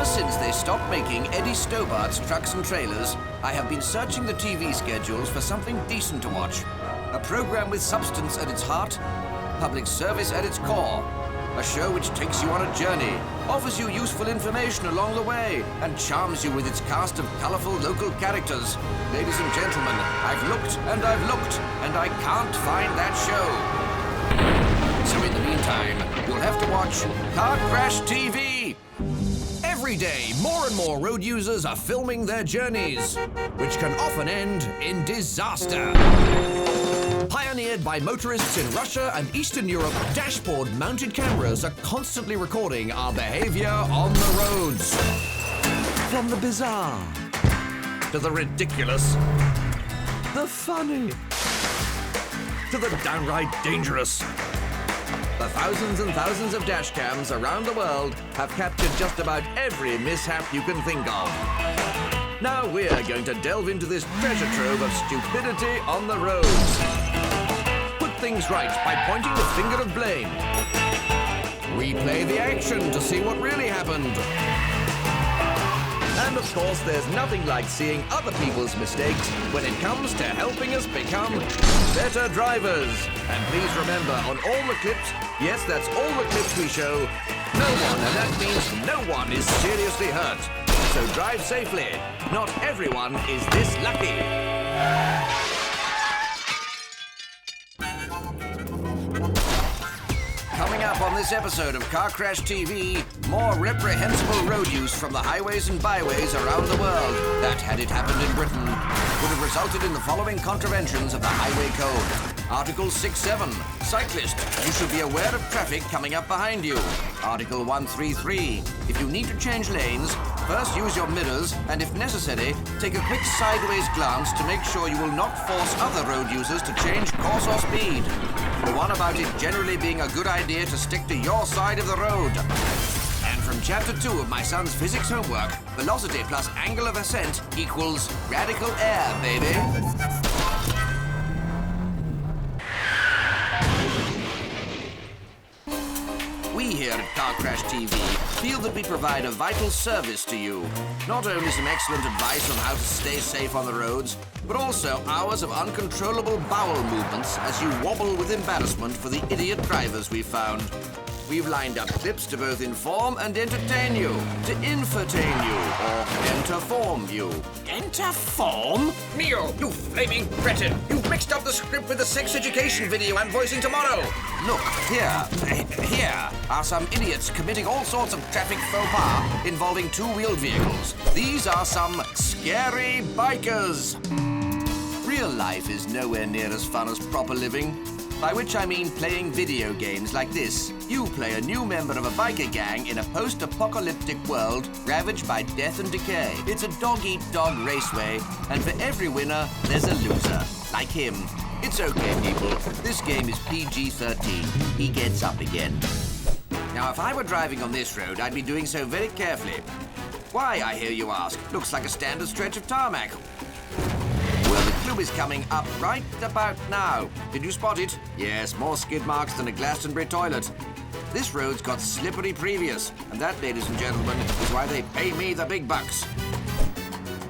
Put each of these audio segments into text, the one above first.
since they stopped making Eddie Stobart's trucks and trailers, I have been searching the TV schedules for something decent to watch. A program with substance at its heart, public service at its core. A show which takes you on a journey, offers you useful information along the way, and charms you with its cast of colorful local characters. Ladies and gentlemen, I've looked, and I can't find that show. So in the meantime, you'll have to watch Car Crash TV. Every day, more and more road users are filming their journeys, which can often end in disaster. Pioneered by motorists in Russia and Eastern Europe, dashboard-mounted cameras are constantly recording our behavior on the roads. From the bizarre, to the ridiculous, the funny, to the downright dangerous. The thousands and thousands of dashcams around the world have captured just about every mishap you can think of. Now we're going to delve into this treasure trove of stupidity on the roads. Put things right by pointing the finger of blame. Replay the action to see what really happened. And of course, there's nothing like seeing other people's mistakes when it comes to helping us become better drivers. And please remember, on all the clips, yes, that's all the clips we show, no one, and that means no one, is seriously hurt. So drive safely. Not everyone is this lucky. Coming up on this episode of Car Crash TV, more reprehensible road use from the highways and byways around the world that, had it happened in Britain, would have resulted in the following contraventions of the Highway Code. Article 6.7, cyclist, you should be aware of traffic coming up behind you. Article 133, if you need to change lanes, first use your mirrors and, if necessary, take a quick sideways glance to make sure you will not force other road users to change course or speed. The one about it generally being a good idea to stick to your side of the road. And from Chapter 2 of my son's physics homework, velocity plus angle of ascent equals radical air, baby. We here at Car Crash TV feel that we provide a vital service to you. Not only some excellent advice on how to stay safe on the roads, but also hours of uncontrollable bowel movements as you wobble with embarrassment for the idiot drivers we've found. We've lined up clips to both inform and entertain you, to infotain you, or enterform you. Enterform? Neo, you flaming cretin! You've mixed up the script with the sex education video I'm voicing tomorrow! Look, here are some idiots committing all sorts of traffic faux pas involving two-wheeled vehicles. These are some scary bikers. Real life is nowhere near as fun as proper living. By which I mean playing video games like this. You play a new member of a biker gang in a post-apocalyptic world ravaged by death and decay. It's a dog-eat-dog raceway, and for every winner, there's a loser. Like him. It's okay, people. This game is PG-13. He gets up again. Now, if I were driving on this road, I'd be doing so very carefully. Why, I hear you ask? Looks like a standard stretch of tarmac. Well, the clue is coming up right about now. Did you spot it? Yes, more skid marks than a Glastonbury toilet. This road's got slippery previous, and that, ladies and gentlemen, is why they pay me the big bucks.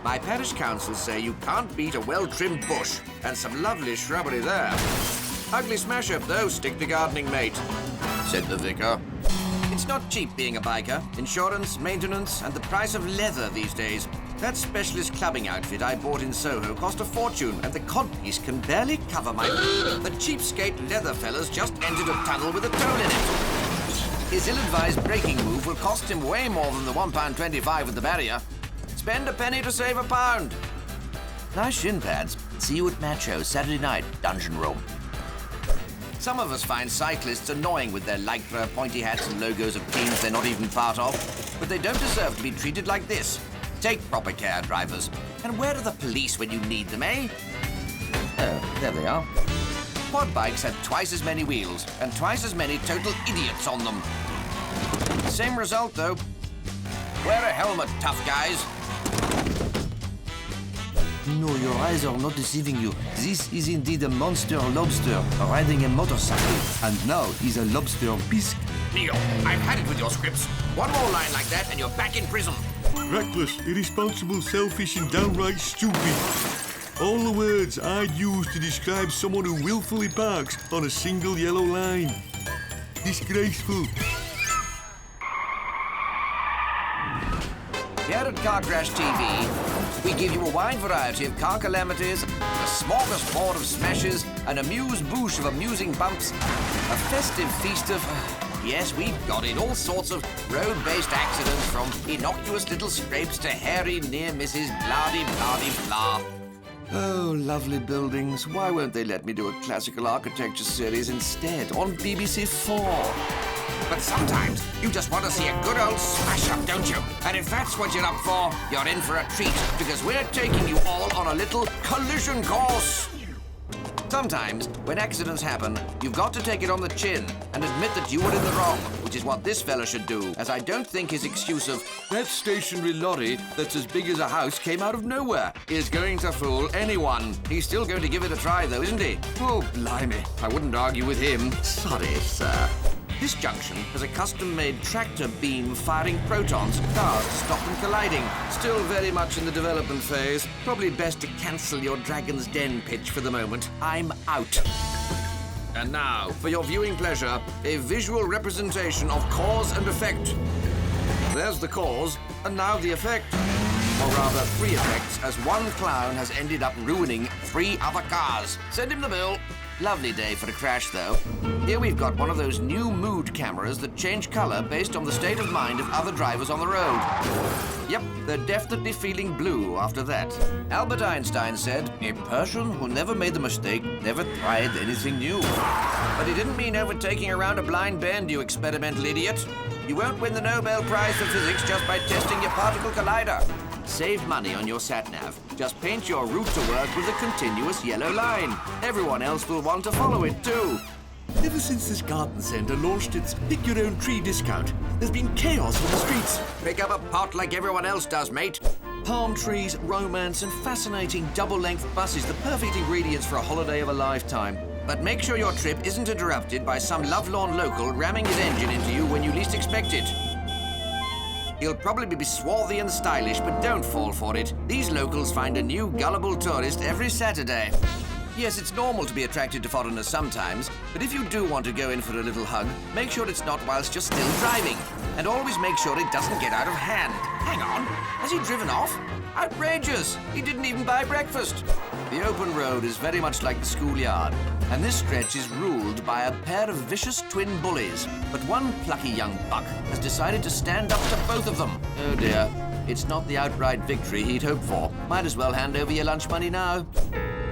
My parish council say you can't beat a well-trimmed bush, and some lovely shrubbery there. Ugly smash-up, though, stick to gardening, mate, said the vicar. It's not cheap being a biker. Insurance, maintenance, and the price of leather these days. That specialist clubbing outfit I bought in Soho cost a fortune, and the codpiece can barely cover my... The cheapskate leather fellas just entered a tunnel with a toll in it. His ill-advised braking move will cost him way more than the £1.25 at the barrier. Spend a penny to save a pound. Nice shin pads. See you at Macho Saturday night, Dungeon Room. Some of us find cyclists annoying with their lycra, pointy hats and logos of teams they're not even part of, but they don't deserve to be treated like this. Take proper care, drivers. And where are the police when you need them, eh? Oh, there they are. Quad bikes have twice as many wheels and twice as many total idiots on them. Same result, though. Wear a helmet, tough guys. No, your eyes are not deceiving you. This is indeed a monster lobster riding a motorcycle. And now he's a lobster bisque. Neo, I've had it with your scripts. One more line like that and you're back in prison. Reckless, irresponsible, selfish and downright stupid. All the words I'd use to describe someone who willfully parks on a single yellow line. Disgraceful. Here at Car Crash TV, we give you a wide variety of car calamities, a smorgasbord of smashes, an amuse-bouche of amusing bumps, a festive feast of... Yes, we've got it. All sorts of road-based accidents, from innocuous little scrapes to hairy near misses, blah-de-blah-de-blah. Oh, lovely buildings. Why won't they let me do a classical architecture series instead on BBC 4? But sometimes you just want to see a good old smash-up, don't you? And if that's what you're up for, you're in for a treat, because we're taking you all on a little collision course. Sometimes, when accidents happen, you've got to take it on the chin and admit that you were in the wrong, which is what this fella should do, as I don't think his excuse of "that stationary lorry that's as big as a house came out of nowhere" is going to fool anyone. He's still going to give it a try, though, isn't he? Oh, blimey. I wouldn't argue with him. Sorry, sir. This junction has a custom-made tractor beam firing protons at cars to stop them colliding. Still very much in the development phase. Probably best to cancel your Dragon's Den pitch for the moment. I'm out. And now, for your viewing pleasure, a visual representation of cause and effect. There's the cause, and now the effect. Or rather, 3 effects, as one clown has ended up ruining 3 other cars. Send him the bill. Lovely day for a crash, though. Here we've got one of those new mood cameras that change color based on the state of mind of other drivers on the road. Yep, they're definitely feeling blue after that. Albert Einstein said, "A person who never made the mistake never tried anything new." But he didn't mean overtaking around a blind bend, you experimental idiot. You won't win the Nobel Prize for Physics just by testing your particle collider. Save money on your sat-nav. Just paint your route to work with a continuous yellow line. Everyone else will want to follow it, too. Ever since this garden centre launched its pick-your-own-tree discount, there's been chaos on the streets. Pick up a pot like everyone else does, mate. Palm trees, romance, and fascinating double-length buses, the perfect ingredients for a holiday of a lifetime. But make sure your trip isn't interrupted by some lovelorn local ramming his engine into you when you least expect it. He'll probably be swarthy and stylish, but don't fall for it. These locals find a new gullible tourist every Saturday. Yes, it's normal to be attracted to foreigners sometimes, but if you do want to go in for a little hug, make sure it's not whilst you're still driving. And always make sure it doesn't get out of hand. Hang on, has he driven off? Outrageous! He didn't even buy breakfast. The open road is very much like the schoolyard, and this stretch is ruled by a pair of vicious twin bullies. But one plucky young buck has decided to stand up to both of them. Oh dear, it's not the outright victory he'd hoped for. Might as well hand over your lunch money now.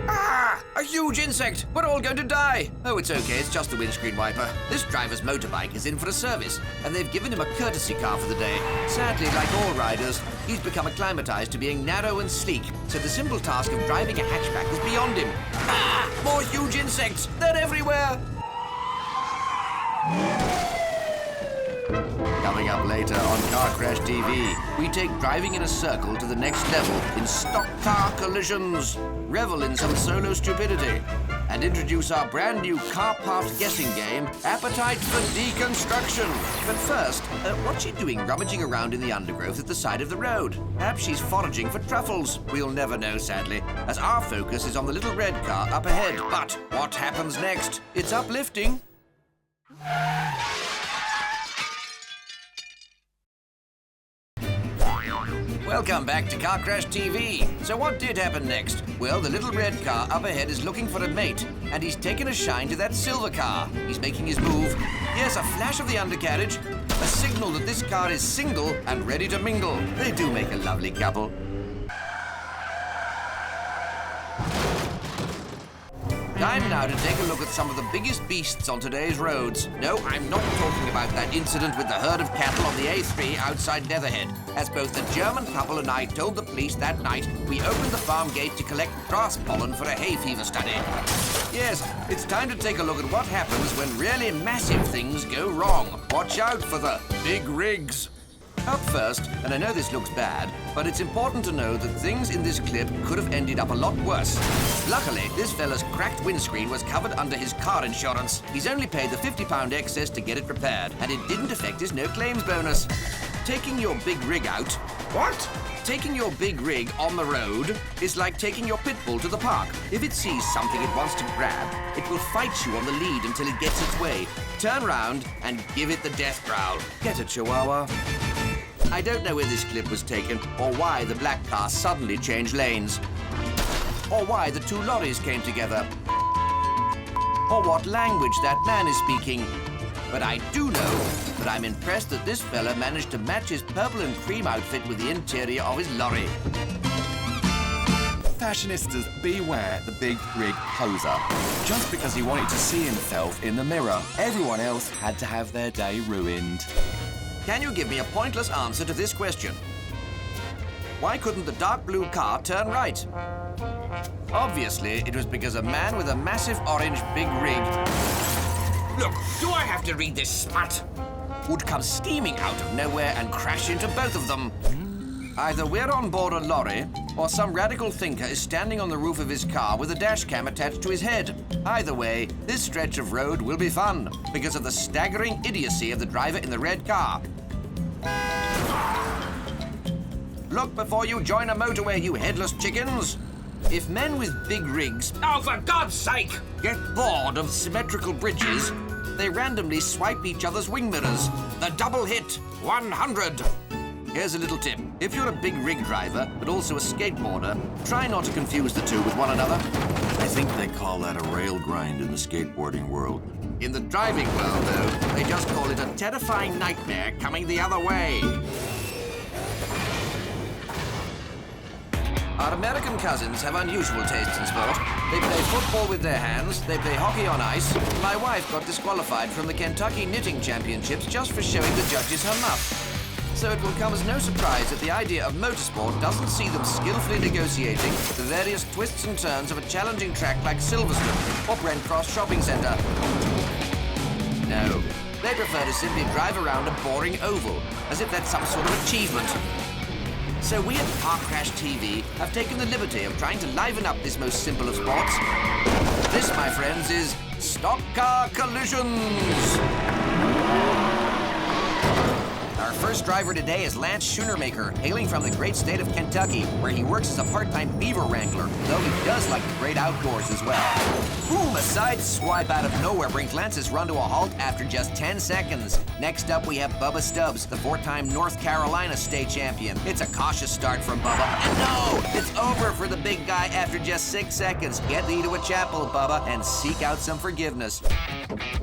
Ah! A huge insect! We're all going to die! Oh, it's okay, it's just the windscreen wiper. This driver's motorbike is in for a service, and they've given him a courtesy car for the day. Sadly, like all riders, he's become acclimatized to being narrow and sleek, so the simple task of driving a hatchback is beyond him. Ah! More huge insects! They're everywhere! Coming up later on Car Crash TV, we take driving in a circle to the next level in stock car collisions, revel in some solo stupidity, and introduce our brand new car part guessing game, Appetite for Deconstruction. But first, what's she doing rummaging around in the undergrowth at the side of the road? Perhaps she's foraging for truffles. We'll never know, sadly, as our focus is on the little red car up ahead. But what happens next? It's uplifting. Welcome back to Car Crash TV. So what did happen next? Well, the little red car up ahead is looking for a mate, and he's taken a shine to that silver car. He's making his move. Yes, a flash of the undercarriage, a signal that this car is single and ready to mingle. They do make a lovely couple. Time now to take a look at some of the biggest beasts on today's roads. No, I'm not talking about that incident with the herd of cattle on the A3 outside Leatherhead. As both the German couple and I told the police that night, we opened the farm gate to collect grass pollen for a hay fever study. Yes, it's time to take a look at what happens when really massive things go wrong. Watch out for the big rigs. Up first, and I know this looks bad, but it's important to know that things in this clip could have ended up a lot worse. Luckily, this fella's cracked windscreen was covered under his car insurance. He's only paid the £50 excess to get it repaired, and it didn't affect his no claims bonus. Taking your big rig out... What? Taking your big rig on the road is like taking your pit bull to the park. If it sees something it wants to grab, it will fight you on the lead until it gets its way. Turn round and give it the death growl. Get it, Chihuahua. I don't know where this clip was taken, or why the black car suddenly changed lanes, or why the two lorries came together, or what language that man is speaking. But I do know that I'm impressed that this fella managed to match his purple and cream outfit with the interior of his lorry. Fashionistas, beware the big rig poser. Just because he wanted to see himself in the mirror, everyone else had to have their day ruined. Can you give me a pointless answer to this question? Why couldn't the dark blue car turn right? Obviously, it was because a man with a massive orange big rig... Look, do I have to read this smut? ...would come steaming out of nowhere and crash into both of them. Either we're on board a lorry, or some radical thinker is standing on the roof of his car with a dashcam attached to his head. Either way, this stretch of road will be fun, because of the staggering idiocy of the driver in the red car. Look before you join a motorway, you headless chickens! If men with big rigs... Oh, for God's sake! ...get bored of symmetrical bridges, they randomly swipe each other's wing mirrors. The double hit, 100! Here's a little tip. If you're a big rig driver, but also a skateboarder, try not to confuse the two with one another. I think they call that a rail grind in the skateboarding world. In the driving world, though, they just call it a terrifying nightmare coming the other way. Our American cousins have unusual tastes in sport. They play football with their hands, they play hockey on ice. My wife got disqualified from the Kentucky Knitting Championships just for showing the judges her muff. So it will come as no surprise that the idea of motorsport doesn't see them skillfully negotiating the various twists and turns of a challenging track like Silverstone or Brent Cross Shopping Centre. No, they prefer to simply drive around a boring oval, as if that's some sort of achievement. So we at Crash TV have taken the liberty of trying to liven up this most simple of sports. This, my friends, is Stock Car Collisions! Our first driver today is Lance Schoenermaker, hailing from the great state of Kentucky, where he works as a part-time beaver wrangler, though he does like the great outdoors as well. Boom! A side swipe out of nowhere brings Lance's run to a halt after just 10 seconds. Next up, we have Bubba Stubbs, the 4-time North Carolina state champion. It's a cautious start from Bubba, and no! It's over for the big guy after just 6 seconds. Get thee to a chapel, Bubba, and seek out some forgiveness.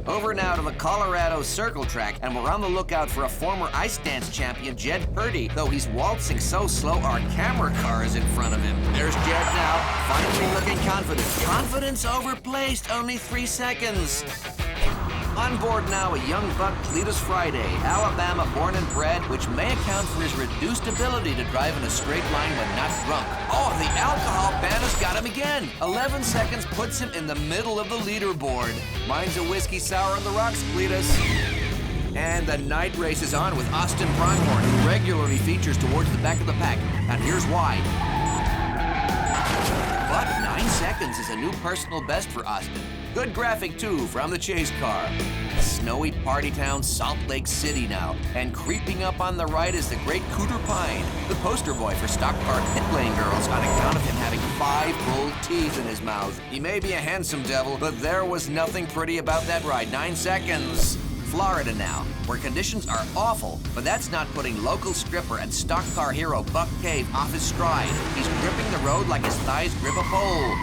Over now to the Colorado Circle Track, and we're on the lookout for a former ice dance champion, Jed Purdy. Though he's waltzing so slow, our camera car is in front of him. There's Jed now, finally looking confident. Confidence overplaced, only 3 seconds. On board now, a young buck, Cletus Friday, Alabama born and bred, which may account for his reduced ability to drive in a straight line when not drunk. Oh, the alcohol ban has got him again. 11 seconds puts him in the middle of the leaderboard. Mine's a whiskey sour on the rocks, Cletus. And the night race is on with Austin Pronghorn, who regularly features towards the back of the pack. And here's why. But 9 seconds is a new personal best for Austin. Good graphic, too, from the chase car. Snowy party town Salt Lake City now. And creeping up on the right is the great Cooter Pine, the poster boy for stock car pit lane girls on account of him having 5 gold teeth in his mouth. He may be a handsome devil, but there was nothing pretty about that ride. 9 seconds. Florida now, where conditions are awful, but that's not putting local stripper and stock car hero Buck Cave off his stride. He's gripping the road like his thighs grip a pole.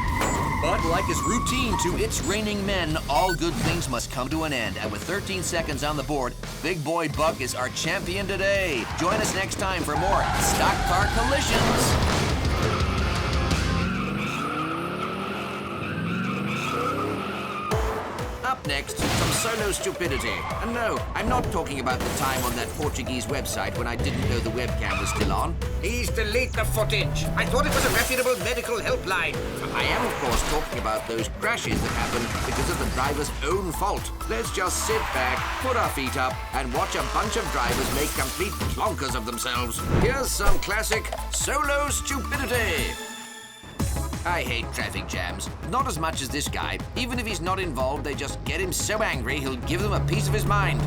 But like his routine to It's Raining Men, all good things must come to an end. And with 13 seconds on the board, Big Boy Buck is our champion today. Join us next time for more Stock Car Collisions. Up next, some some solo stupidity. And no, I'm not talking about the time on that Portuguese website when I didn't know the webcam was still on. Please delete the footage. I thought it was a reputable medical helpline. I am, of course, talking about those crashes that happened because of the driver's own fault. Let's just sit back, put our feet up, and watch a bunch of drivers make complete plonkers of themselves. Here's some classic solo stupidity. I hate traffic jams. Not as much as this guy. Even if he's not involved, they just get him so angry he'll give them a piece of his mind.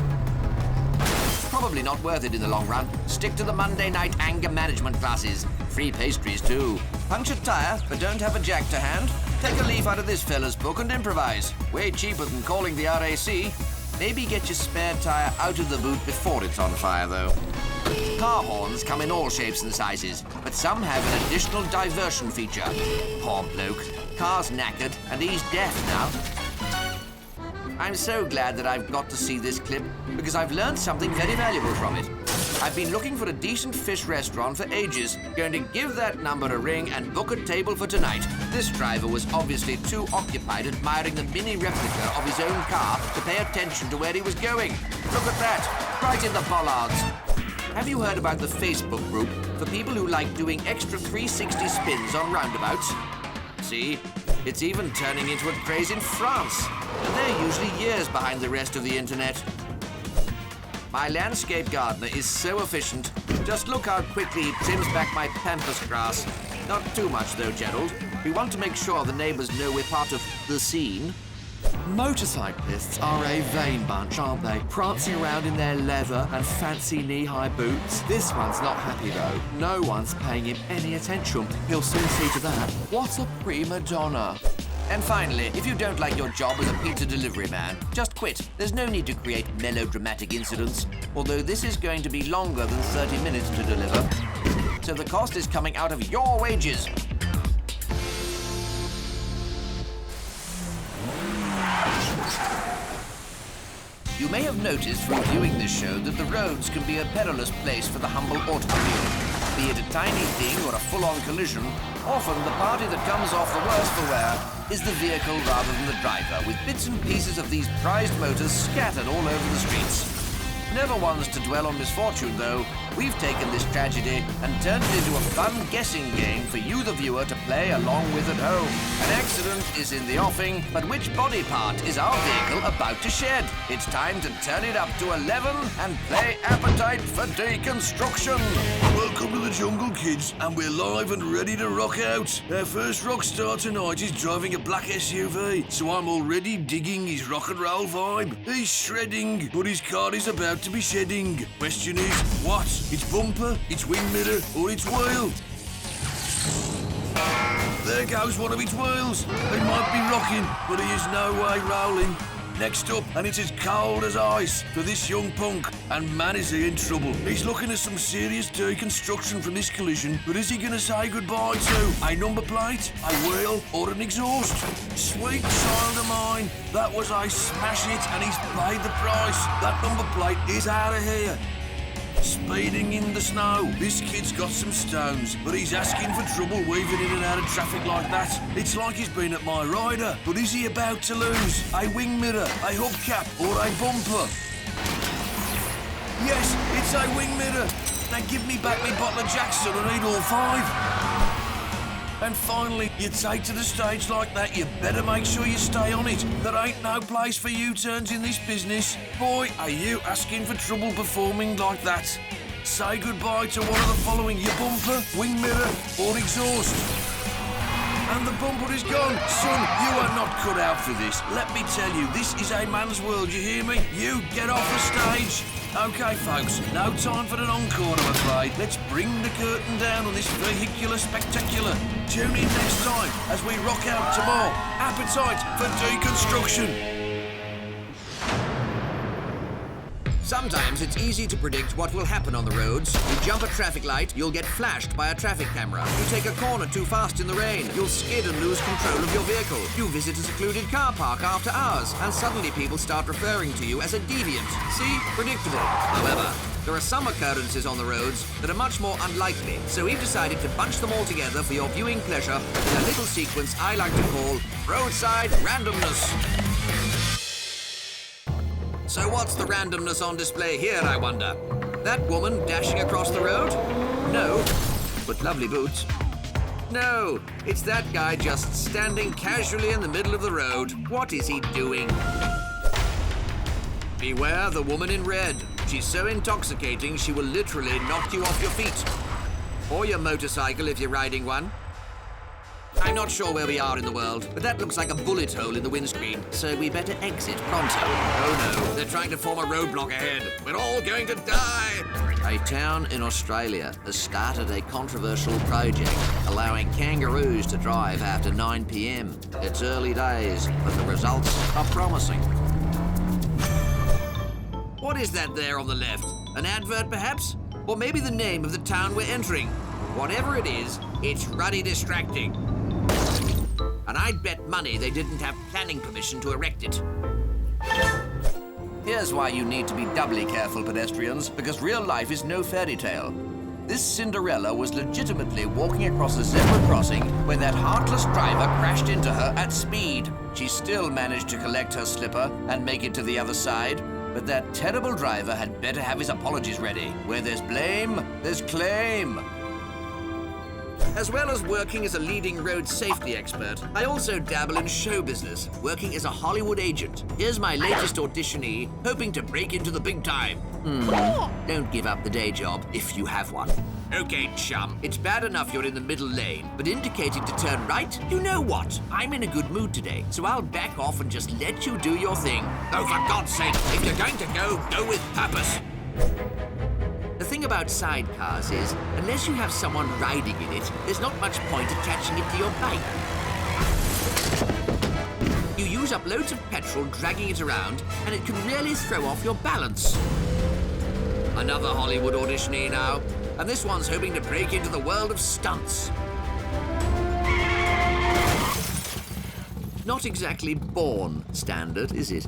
Probably not worth it in the long run. Stick to the Monday night anger management classes. Free pastries, too. Punctured tire, but don't have a jack to hand? Take a leaf out of this fella's book and improvise. Way cheaper than calling the RAC. Maybe get your spare tire out of the boot before it's on fire, though. Car horns come in all shapes and sizes, but some have an additional diversion feature. Poor bloke. Car's knackered, and he's deaf now. I'm so glad that I've got to see this clip, because I've learned something very valuable from it. I've been looking for a decent fish restaurant for ages. Going to give that number a ring and book a table for tonight. This driver was obviously too occupied admiring the mini replica of his own car to pay attention to where he was going. Look at that, right in the bollards. Have you heard about the Facebook group for people who like doing extra 360 spins on roundabouts? See, it's even turning into a craze in France, and they're usually years behind the rest of the internet. My landscape gardener is so efficient. Just look how quickly he trims back my pampas grass. Not too much though, Gerald. We want to make sure the neighbours know we're part of the scene. Motorcyclists are a vain bunch, aren't they? Prancing around in their leather and fancy knee-high boots. This one's not happy, though. No one's paying him any attention. He'll soon see to that. What a prima donna. And finally, if you don't like your job as a pizza delivery man, just quit. There's no need to create melodramatic incidents, although this is going to be longer than 30 minutes to deliver. So the cost is coming out of your wages. You may have noticed from viewing this show that the roads can be a perilous place for the humble automobile. Be it a tiny thing or a full-on collision, often the party that comes off the worst for wear is the vehicle rather than the driver, with bits and pieces of these prized motors scattered all over the streets. Never ones to dwell on misfortune, though. We've taken this tragedy and turned it into a fun guessing game for you, the viewer, to play along with at home. An accident is in the offing, but which body part is our vehicle about to shed? It's time to turn it up to 11 and play Appetite for Deconstruction. Welcome to the jungle, kids, and we're live and ready to rock out. Our first rock star tonight is driving a black SUV, so I'm already digging his rock and roll vibe. He's shredding, but his car is about to be shedding. Question is, what? Its bumper, its wing mirror, or its wheel? There goes one of its wheels. They might be rocking, but he is no way rolling. Next up, and it's as cold as ice for this young punk, and man is he in trouble. He's looking at some serious deconstruction from this collision, but is he gonna say goodbye to a number plate, a wheel, or an exhaust? Sweet child of mine, that was a smash hit, and he's paid the price. That number plate is out of here. Speeding in the snow. This kid's got some stones, but he's asking for trouble weaving in and out of traffic like that. It's like he's been at my rider, but is he about to lose a wing mirror, a hubcap, or a bumper? Yes, it's a wing mirror. Now give me back my bottle of Jackson, I need all 5. And finally, you take to the stage like that, you better make sure you stay on it. There ain't no place for U-turns in this business. Boy, are you asking for trouble performing like that. Say goodbye to one of the following: your bumper, wing mirror, or exhaust. And the bumper is gone. Son, you are not cut out for this. Let me tell you, this is a man's world, you hear me? You get off the stage. Okay, folks, no time for an encore, I'm afraid. Let's bring the curtain down on this vehicular spectacular. Tune in next time as we rock out to more Appetite for Deconstruction. Sometimes it's easy to predict what will happen on the roads. You jump a traffic light, you'll get flashed by a traffic camera. You take a corner too fast in the rain, you'll skid and lose control of your vehicle. You visit a secluded car park after hours, and suddenly people start referring to you as a deviant. See? Predictable. However, there are some occurrences on the roads that are much more unlikely, so we've decided to bunch them all together for your viewing pleasure in a little sequence I like to call Roadside Randomness. So what's the randomness on display here, I wonder? That woman dashing across the road? No, but lovely boots. No, it's that guy just standing casually in the middle of the road. What is he doing? Beware the woman in red. She's so intoxicating she will literally knock you off your feet. Or your motorcycle if you're riding one. I'm not sure where we are in the world, but that looks like a bullet hole in the windscreen, so we better exit pronto. Oh no, they're trying to form a roadblock ahead. We're all going to die! A town in Australia has started a controversial project allowing kangaroos to drive after 9 p.m. It's early days, but the results are promising. What is that there on the left? An advert, perhaps? Or maybe the name of the town we're entering? Whatever it is, it's ruddy distracting. And I'd bet money they didn't have planning permission to erect it. Here's why you need to be doubly careful, pedestrians, because real life is no fairy tale. This Cinderella was legitimately walking across a zebra crossing when that heartless driver crashed into her at speed. She still managed to collect her slipper and make it to the other side, but that terrible driver had better have his apologies ready. Where there's blame, there's claim. As well as working as a leading road safety expert, I also dabble in show business, working as a Hollywood agent. Here's my latest auditionee, hoping to break into the big time. Don't give up the day job, if you have one. Okay, chum, it's bad enough you're in the middle lane, but indicating to turn right? You know what? I'm in a good mood today, so I'll back off and just let you do your thing. Oh, for God's sake, if you're going to go with purpose. The thing about sidecars is, unless you have someone riding in it, there's not much point attaching it to your bike. You use up loads of petrol dragging it around, and it can really throw off your balance. Another Hollywood auditionee now, and this one's hoping to break into the world of stunts. Not exactly Bourne standard, is it?